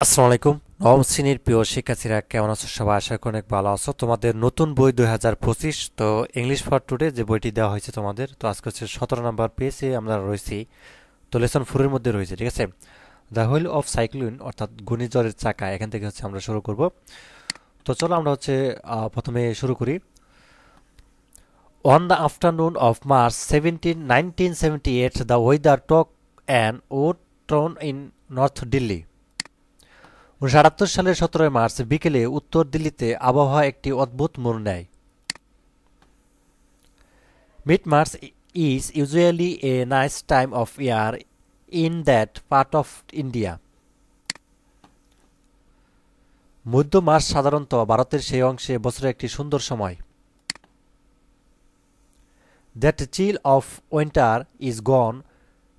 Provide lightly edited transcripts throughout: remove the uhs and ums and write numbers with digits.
আসসালামু আলাইকুম। নবম শ্রেণীর প্রিয় শিক্ষার্থীরা কেমন আছো? সবাই আশা করি অনেক ভালো আছো। তোমাদের নতুন বই 2025, তো ইংলিশ ফর টুডে যে বইটি দেওয়া হয়েছে তোমাদের, তো আজকে হচ্ছে 17 নম্বর পেজে আমরা রয়েছি। তো লেসন 4 এর মধ্যে রয়েছে, ঠিক আছে। দ্য হুইল অফ সাইক্লোন, অর্থাৎ ঘূর্ণিঝড়ের চাকা, এখান থেকে হচ্ছে আমরা শুরু করব। তো চলো আমরা হচ্ছে প্রথমে শুরু করি। On the afternoon of March 17, 1978, the weather took an odd turn in north Delhi. 1978 সালের 17 মার্চ বিকেলে উত্তর দিল্লিতে আবহাওয়া একটি অদ্ভুত মোড় নেয়। Mid March is usually a nice time of year in that part of India. মধ্য মার্চ সাধারণত ভারতের সেই অংশে বছরের একটি সুন্দর সময়। That chill of winter is gone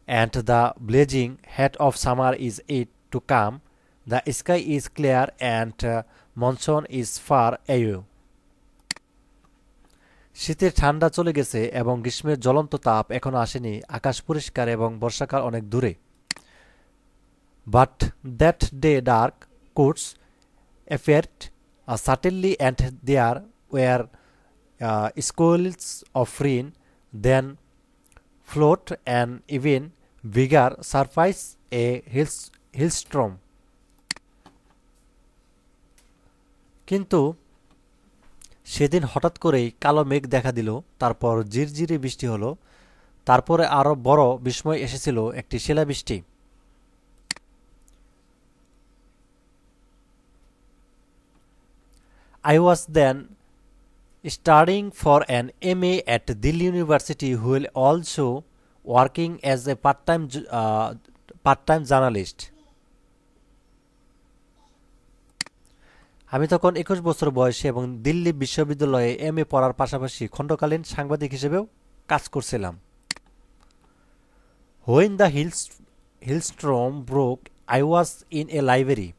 and the blazing heat of summer is yet to come. The sky is clear and monsoon is far away. শীতের ঠান্ডা চলে গেছে এবং গ্রীষ্মের জ্বলন্ত তাপ এখনো আসেনি। আকাশ পরিষ্কার এবং বর্ষাকাল অনেক দূরে। But that day dark coats appeared suddenly and there were squalls of rain then float an even bigger surprise a hailstorm. কিন্তু সেদিন হঠাৎ করেই কালো মেঘ দেখা দিল, তারপর ঝিরঝিরে বৃষ্টি হলো। তারপরে আরো বড় বিস্ময় এসেছিল, একটি শিলাবৃষ্টি। I was then studying for an MA at Delhi University while also working as a part-time journalist. আমি তখন 21 বছর বয়সী এবং দিল্লি বিশ্ববিদ্যালয়ে MA পড়ার পাশাপাশি খণ্ডকালীন সাংবাদিক হিসেবেও কাজ করছিলাম। When the hailstorm broke, I was in a library.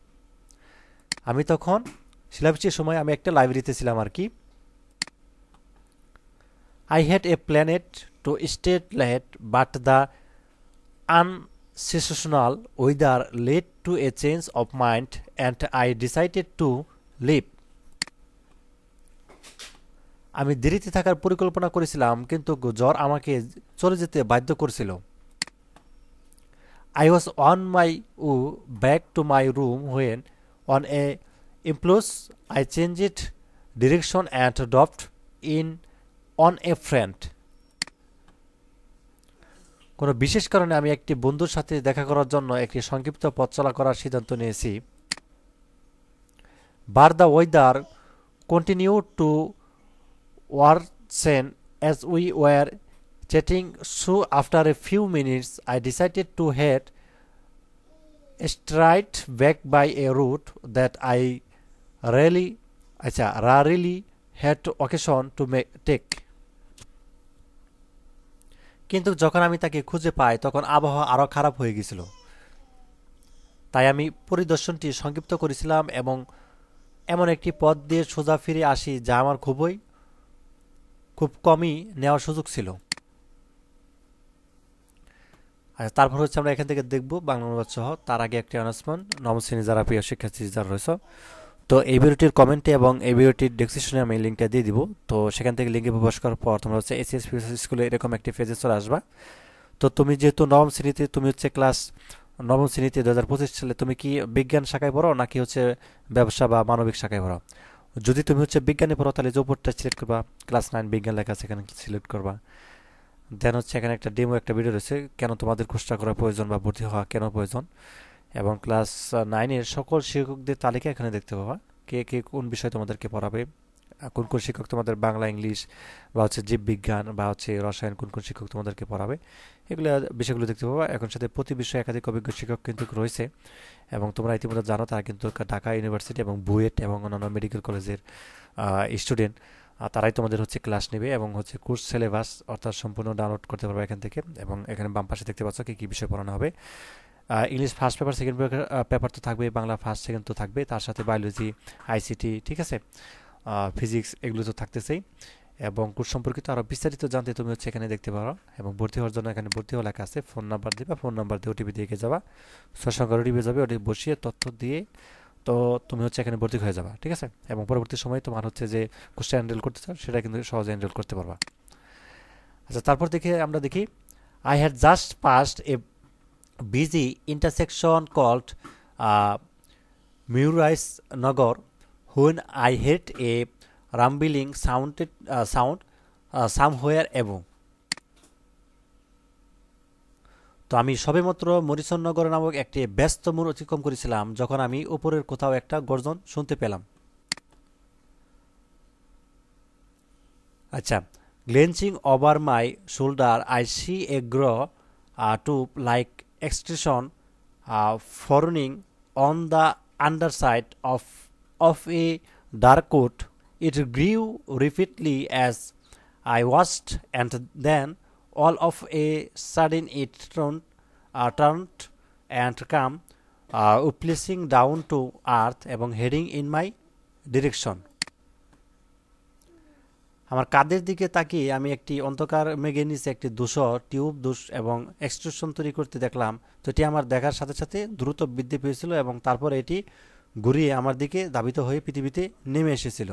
আমি তখন শিলাবৃষ্টির সময় আমি একটা লাইব্রেরিতে ছিলাম আর কি। I had a planned to stay late, but the unseasonal weather led to a change of mind and I decided to leave. আমি দেরিতে থাকার পরিকল্পনা করেছিলাম, কিন্তু জ্বর আমাকে চলে যেতে বাধ্য করেছিল। I was on my way back to my room when, on a impulse, I changed direction and dropped in on a friend. কোনো বিশেষ কারণে আমি একটি বন্ধুর সাথে দেখা করার জন্য একটি সংক্ষিপ্ত পথ চলা করার সিদ্ধান্ত নিয়েছি। But the weather continued to worsen as we were chatting, so after a few minutes I decided to head straight back by a route that I rarely had occasion to take. কিন্তু যখন আমি তাকে খুঁজে পাই তখন আবহাওয়া আরও খারাপ হয়ে গেছিল। তাই আমি পরিদর্শনটি সংক্ষিপ্ত করেছিলাম এবং এমন একটি পথ দিয়ে সোজা ফিরে আসি যা আমার খুব কমই নেওয়ার সুযোগ ছিল। আচ্ছা, তারপর হচ্ছে আমরা এখান থেকে দেখব বাংলা অনুবাদ সহ। তার আগে একটি অ্যানাউন্সমেন্ট, নবম শ্রেণী যারা প্রিয় শিক্ষার্থী যারা রয়েছে, তো এই ভিডিওটির কমেন্টে এবং এই ভিডিওটির ডেসক্রিপশনে আমি লিঙ্কটা দিয়ে দিব। তো সেখান থেকে লিঙ্কে প্রবেশ করার পর তোমরা হচ্ছে এসএস স্কুলে এরকম একটি পেজে চলে আসবা। তো তুমি যেহেতু নবম শ্রেণীতে, তুমি হচ্ছে ক্লাস নবম শ্রেণীতে 2025 সালে, তুমি কি বিজ্ঞান শাখায় পড়ো নাকি হচ্ছে ব্যবসা বা মানবিক শাখায় পড়ো? যদি তুমি হচ্ছে বিজ্ঞানে পড়ো তাহলে যে উপরটা সিলেক্ট করবা, ক্লাস 9 বিজ্ঞান লেখা আছে, এখানে সিলেক্ট করবা। দেন হচ্ছে এখানে একটা ডেমো একটা ভিডিও রয়েছে, কেন তোমাদের কোর্সটা করা প্রয়োজন বা ভর্তি হওয়া কেন প্রয়োজন, এবং ক্লাস 9-এর সকল শিক্ষকদের তালিকা এখানে দেখতে পাবা। কে কে কোন বিষয় তোমাদেরকে পড়াবে, কোন কোন শিক্ষক তোমাদের বাংলা, ইংলিশ বা হচ্ছে জীববিজ্ঞান বা হচ্ছে রসায়ন, কোন কোন শিক্ষক তোমাদেরকে পড়াবে, এগুলো বিষয়গুলো দেখতে পাবা। এখন সাথে প্রতি বিষয়ে একাধিক অভিজ্ঞ শিক্ষক কিন্তু রয়েছে এবং তোমরা ইতিমধ্যে জানো তারা কিন্তু ঢাকা ইউনিভার্সিটি এবং বুয়েট এবং অন্যান্য মেডিকেল কলেজের স্টুডেন্ট। তারাই তোমাদের হচ্ছে ক্লাস নেবে এবং হচ্ছে কোর্স সিলেবাস অর্থাৎ সম্পূর্ণ ডাউনলোড করতে পারবে এখান থেকে। এবং এখানে বাম পাশে দেখতে পাচ্ছ কি কি বিষয় পড়ানো হবে। English first paper, second paper তো থাকবে, বাংলা ফার্স্ট সেকেন্ড তো থাকবে, তার সাথে বায়োলজি, আইসিটি, ঠিক আছে, ফিজিক্স, এগুলো তো থাকতেছেই। এবং কোর্স সম্পর্কিত আরও বিস্তারিত জানতে তুমি হচ্ছে এখানে দেখতে পারো। এবং ভর্তি হওয়ার জন্য এখানে ভর্তি হওয়া লেখা আছে, ফোন নাম্বার দিবা, ফোন নাম্বার দিয়ে ওটিপি দিয়ে যাবা, 6 সংখ্যার ওটিপি যাবে, ওটি বসিয়ে তথ্য দিয়ে তো তুমি হচ্ছে এখানে ভর্তি হয়ে যাবা, ঠিক আছে। এবং পরবর্তী সময় তোমার হচ্ছে যে কোর্সটা এনরোল করতে চাও সেটা কিন্তু সহজে এনরোল করতে পারবা। আচ্ছা, তারপর আমরা দেখি I had just passed a busy intersection called মিউরাইস নগর when I heard a rumbling sound somewhere above. তো আমি সবেমাত্র মরিসননগর নামক একটি ব্যস্ত মোড় অতিক্রম করেছিলাম যখন আমি উপরের কোথাও একটা গর্জন শুনতে পেলাম। আচ্ছা, glancing over my shoulder I see a grow top like extension forming on the underside of a dark coat. It grew rapidly as I watched, and then all of a sudden it turned and came placing down to earth এবং heading in my direction. আমার কাঁধের দিকে তাকিয়ে আমি একটি অন্ধকার মেঘের নিচে একটি ধূসর টিউব এবং এক্সট্রুশন তৈরি করতে দেখলাম। তো এটি আমার দেখার সাথে সাথে দ্রুত বৃদ্ধি পেয়েছিল এবং তারপর এটি ঘুরিয়ে আমার দিকে ধাবিত হয়ে পৃথিবীতে নেমে এসেছিল।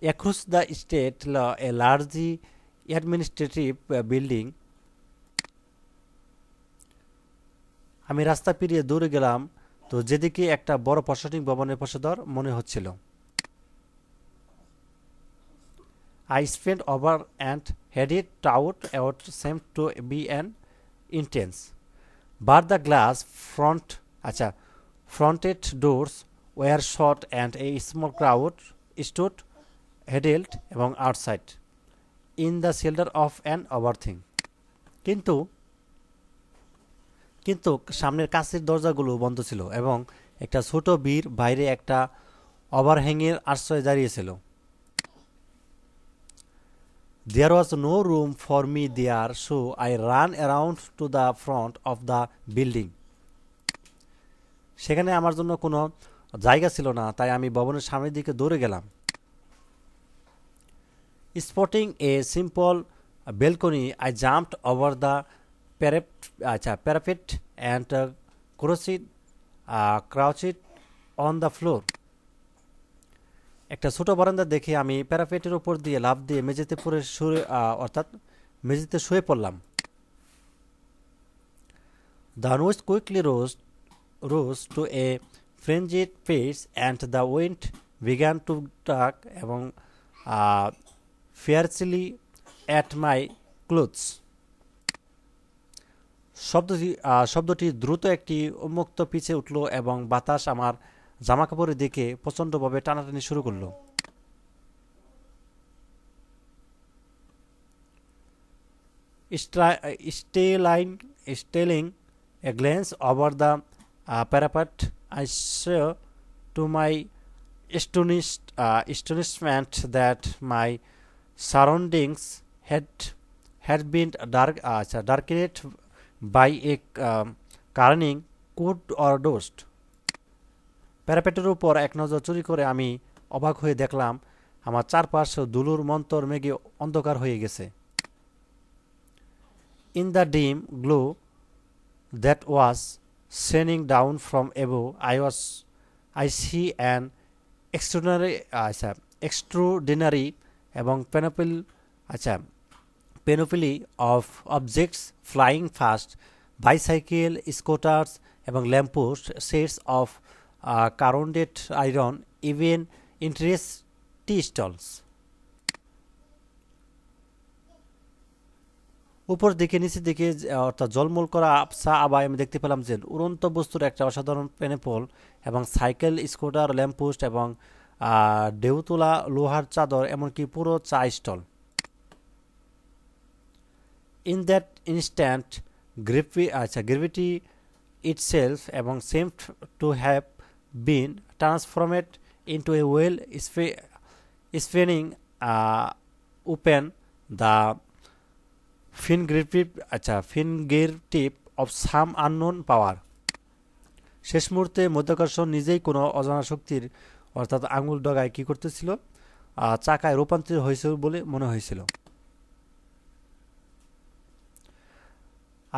Across the state a large administrative building, আমি রাস্তা পেরিয়ে দৌড়ে গেলাম তো যেদিকে একটা বড় প্রশাসনিক ভবনের প্রসাদর মনে হচ্ছিল। I spent over and headed out what seemed to be an intense, but the glass fronted doors were shut and a small crowd stood huddled among outside in the shelter of an overthing. কিন্তু সামনের কাছের দরজাগুলো বন্ধ ছিল এবং একটা ছোট বীর বাইরে একটা ওভারহ্যাংয়ের আশ্রয়ে দাঁড়িয়েছিল। There was no room for me there, so I ran around to the front of the building. সেখানে আমার জন্য কোনো জায়গা ছিল না, তাই আমি ভবনের সামনের দিকে দৌড়ে গেলাম। Spotting a simple balcony, I jumped over the parapet and crouched on the floor. একটা ছোট বারান্দা দেখে আমি প্যারাপেটের উপর দিয়ে লাফ দিয়ে মেঝেতে শুয়ে পড়লাম। The noise quickly rose to a frenzied pace and the wind began to tug এবং fiercely at my clothes. শব্দটি দ্রুত একটি উন্মুক্ত পিছে উঠল এবং বাতাস আমার জামাকাপড়ের দিকে প্রচণ্ডভাবে টানাটানি শুরু করল। Stealing a glance over the parapet, I saw to my astonishment that my surroundings had been darkened by a careening cloud or dust. প্যারাপেটের উপর এক নজর চুরি করে আমি অবাক হয়ে দেখলাম আমার চারপাশ ধুলোর মন্তর মেঘে অন্ধকার হয়ে গেছে। In the dim glow that was shining down from above, I see an extraordinary এবং panoply of objects flying fast, bicycle, scooters এবং lamppost, sets of corroded iron, even tea stalls. উপর দিকে নিচের দিকে অর্থাৎ জলমল করা আবছা আবায় আমি দেখতে পেলাম যে উড়ন্ত বস্তুর একটা অসাধারণ প্যানেপল এবং সাইকেল, স্কুটার, ল্যাম্পপোস্ট এবং ঢেউতোলা লোহার চাদর, এমনকি পুরো চা stall. In that instant, gravity itself এবং seemed to have been transformed into a well spinning open the fingertip of some unknown power. শেষ মুহূর্তে মধ্যাকর্ষণ নিজেই কোনো অজানা শক্তির অর্থাৎ আঙুল ডগায় কি করতেছিল, চাকায় রূপান্তরিত হয়েছিল বলে মনে হয়েছিল।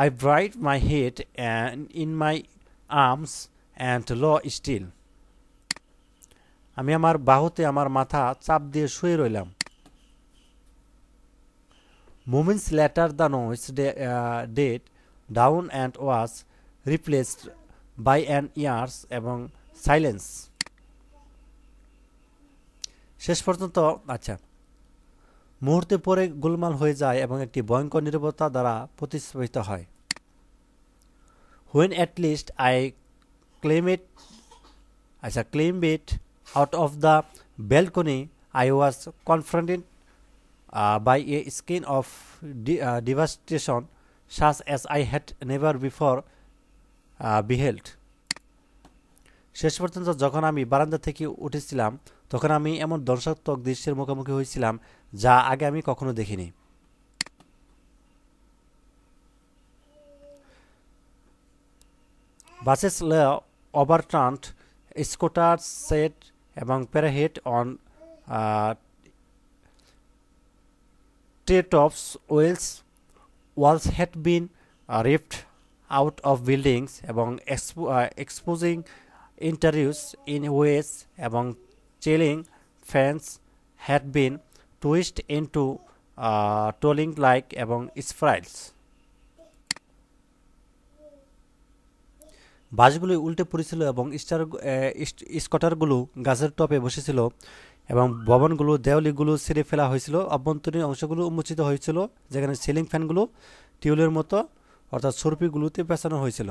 I buried my head and in my arms and lay still. আমি আমার বাহুতে আমার মাথা চাপ দিয়ে শুয়ে রইলাম। Moments later the noise died down and was replaced by an ears এবং silence. শেষ পর্যন্ত মুহূর্তে পরে গোলমাল হয়ে যায় এবং একটি ভয়ঙ্কর নীরবতা দ্বারা প্রতিস্থাপিত হয়। When at least I climbed out of the balcony, I was confronted by a scene of devastation such as I had never before beheld. শেষ পর্যন্ত যখন আমি বারান্দা থেকে উঠেছিলাম তখন আমি এমন ধ্বংসাত্মক দৃশ্যের মুখোমুখি হয়েছিলাম যা আগে আমি কখনো দেখিনি। Buses lay overturned, scooters set এবং parapet on treetops, walls had been ripped out of buildings এবং exposing interiors in ways এবং ceiling fans had been twisted into tolling like এবং spirals. বাসগুলি উল্টে পড়েছিল এবং স্কুটারগুলো গাছের টপে বসেছিল এবং ভবনগুলো দেওয়ালিগুলো ছিঁড়ে ফেলা হয়েছিল। অভ্যন্তরীণ অংশগুলো উন্মোচিত হয়েছিল যেখানে সিলিং ফ্যানগুলো টিউলের মতো অর্থাৎ সুরপিগুলোতে পেঁচানো হয়েছিল।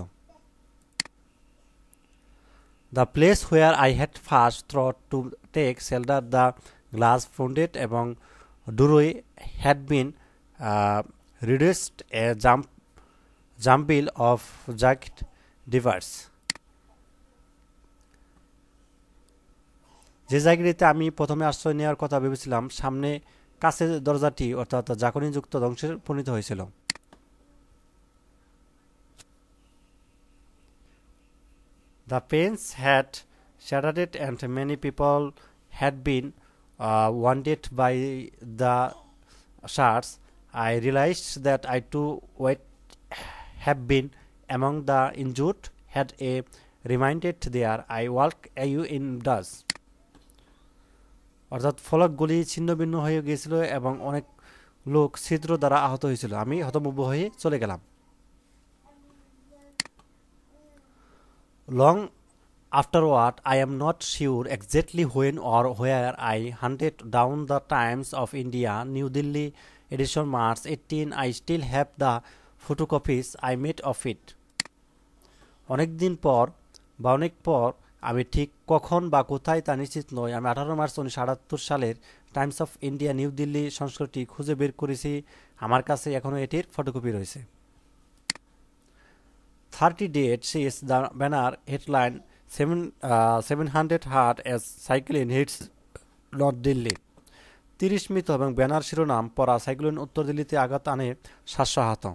The place where I had first thought to take shelter, the glass fronted এবং doorway had been reduced a jumble of jagged diverse. যে জায়গাটিতে আমি প্রথমে আশ্রয় নেওয়ার কথা ভেবেছিলাম সামনে কাছের দরজাটি অর্থাৎ ঝাঁকুনিযুক্ত ধ্বংসে পরিণত হয়েছিল। The panes had shattered and many people had been wounded by the shards. I realized that I too would have been among the injured had a reminded there I walk you in dust. অর্থাৎ ফলকগুলি ছিন্নভিন্ন হয়ে গিয়েছিল এবং অনেক লোক ছিদ্র দ্বারা আহত হয়েছিল। আমি হতভম্ব হয়ে চলে গেলাম। Long afterward, I am not sure exactly when or where I hunted down the Times of India, New Delhi edition March 18. I still have the photocopies I made of it. অনেক পর আমি ঠিক কখন বা কোথায় তা নিশ্চিত নই। আমি 18 মার্চ 1978 সালের Times of India new Delhi সংস্করণটি খুঁজে বের করেছি। আমার কাছে এখনও এটির ফটোকপি রয়েছে। 30 days is the banner headline 700 hurt as Cyclone hits North Delhi. 30 মৃত এবং ব্যানার শিরোনাম পড়া সাইক্লোন উত্তর দিল্লিতে আঘাত আনে 700 আহত।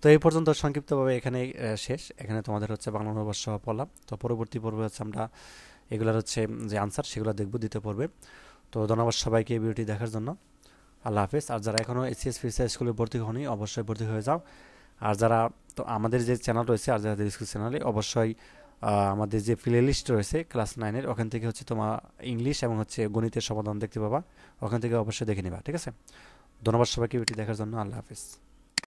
তো এই পর্যন্ত সংক্ষিপ্তভাবে এখানে শেষ। এখানে তোমাদের হচ্ছে বাংলা অনুবাদ সহ পড়লাম। তো পরবর্তী পর্বে হচ্ছে আমরা এগুলোর হচ্ছে যে আনসার সেগুলো দেখব দ্বিতীয় পর্বে। তো ধন্যবাদ সবাইকে এই ভিডিওটি দেখার জন্য। আল্লাহ হাফেজ। আর যারা এখনও এসিএস ফিসার স্কুলে ভর্তি হয়নি অবশ্যই ভর্তি হয়ে যাও। আর যারা তো আমাদের যে চ্যানেল রয়েছে আর যারা স্কুল চ্যানেলে অবশ্যই আমাদের যে প্লে লিস্ট রয়েছে ক্লাস 9-এর ওখান থেকে হচ্ছে তোমার ইংলিশ এবং হচ্ছে গণিতের সমাধান দেখতে পাবা। ওখান থেকে অবশ্যই দেখে নিবা। ঠিক আছে, ধন্যবাদ সবাইকে ভিডিওটি দেখার জন্য। আল্লাহ হাফেজ।